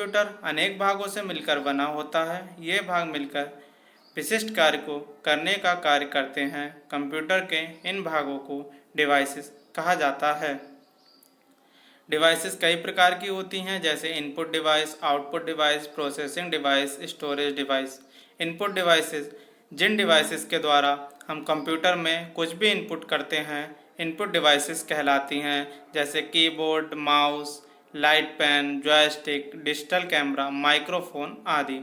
Computer अनेक भागों से मिलकर बना होता है। ये भाग मिलकर विशिष्ट कार्य को करने का कार्य करते हैं। कंप्यूटर के इन भागों को डिवाइसेस कहा जाता है। डिवाइसेस कई प्रकार की होती हैं, जैसे input device, output device, processing device, storage device. Input devices जिन डिवाइसेस के द्वारा हम कंप्यूटर में कुछ भी इनपुट करते हैं इनपुट डिवाइसेस कहलाती हैं, जैसे keyboard, mouse, light pen, joystick, digital camera, microphone आदि।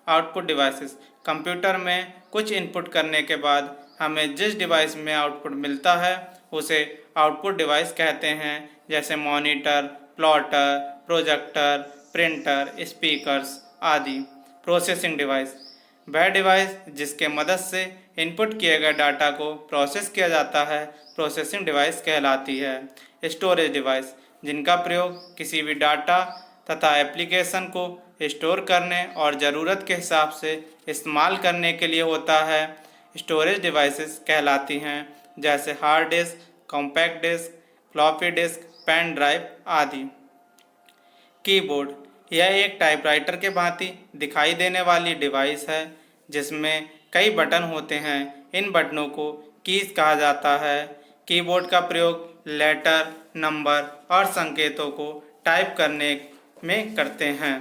आउटपुट डिवाइसेस कंप्यूटर में कुछ इनपुट करने के बाद हमें जिस डिवाइस में आउटपुट मिलता है उसे आउटपुट डिवाइस कहते हैं, जैसे monitor, plotter, projector, printer, speakers आदि। प्रोसेसिंग डिवाइस वह डिवाइस जिसके मदद से इनपुट किए गए डाटा को प्रोसेस किया जाता है प्रोसेसिंग डिवाइस कहलाती है। स्टोरेज डिवाइस जिनका प्रयोग किसी भी डाटा तथा एप्लीकेशन को स्टोर करने और ज़रूरत के हिसाब से इस्तेमाल करने के लिए होता है स्टोरेज डिवाइसेस कहलाती हैं, जैसे hard disk, compact disk, floppy disk, pen drive आदि। कीबोर्ड यह एक टाइपराइटर के भांति दिखाई देने वाली डिवाइस है जिसमें कई बटन होते हैं। इन बटनों को कीज कहा जाता है। कीबोर्ड का प्रयोग लेटर, नंबर और संकेतों को टाइप करने में करते हैं।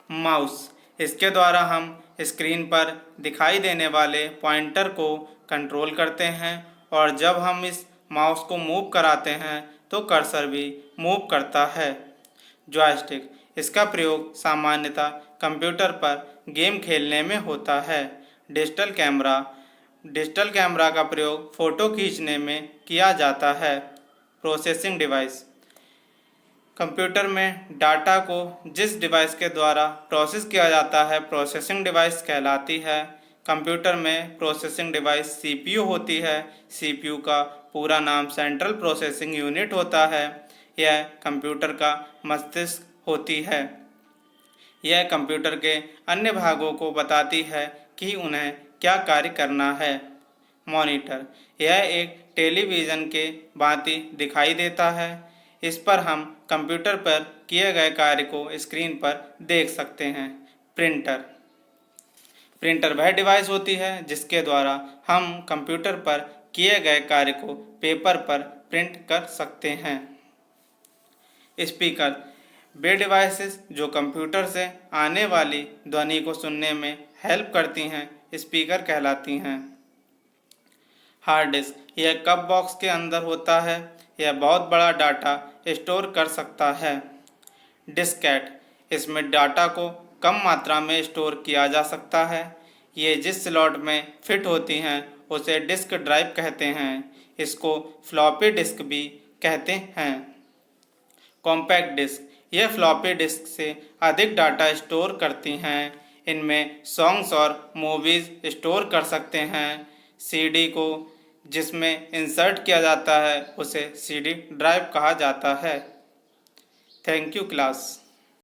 माउस इसके द्वारा हम स्क्रीन पर दिखाई देने वाले पॉइंटर को कंट्रोल करते हैं और जब हम इस माउस को मूव कराते हैं तो कर्सर भी मूव करता है। जॉयस्टिक इसका प्रयोग सामान्यतः कंप्यूटर पर गेम खेलने में होता है। डिजिटल कैमरा का प्रयोग फ़ोटो खींचने में किया जाता है। प्रोसेसिंग डिवाइस कंप्यूटर में डाटा को जिस डिवाइस के द्वारा प्रोसेस किया जाता है प्रोसेसिंग डिवाइस कहलाती है। कंप्यूटर में प्रोसेसिंग डिवाइस सीपीयू होती है। सीपीयू का पूरा नाम सेंट्रल प्रोसेसिंग यूनिट होता है। यह कंप्यूटर का मस्तिष्क होती है। यह कंप्यूटर के अन्य भागों को बताती है कि उन्हें क्या कार्य करना है। मॉनिटर यह एक टेलीविज़न के भांति दिखाई देता है। इस पर हम कंप्यूटर पर किए गए कार्य को स्क्रीन पर देख सकते हैं। प्रिंटर वह डिवाइस होती है जिसके द्वारा हम कंप्यूटर पर किए गए कार्य को पेपर पर प्रिंट कर सकते हैं। स्पीकर वे डिवाइसेस जो कंप्यूटर से आने वाली ध्वनि को सुनने में हेल्प करती हैं स्पीकर कहलाती हैं। हार्ड डिस्क यह कप बॉक्स के अंदर होता है। यह बहुत बड़ा डाटा स्टोर कर सकता है। डिस्केट इसमें डाटा को कम मात्रा में स्टोर किया जा सकता है। ये जिस स्लॉट में फिट होती हैं उसे डिस्क ड्राइव कहते हैं। इसको फ्लॉपी डिस्क भी कहते हैं। कॉम्पैक्ट डिस्क यह फ्लॉपी डिस्क से अधिक डाटा स्टोर करती हैं। इनमें सॉन्ग्स और मूवीज़ स्टोर कर सकते हैं। सीडी को जिसमें इंसर्ट किया जाता है उसे सीडी ड्राइव कहा जाता है। Thank you class.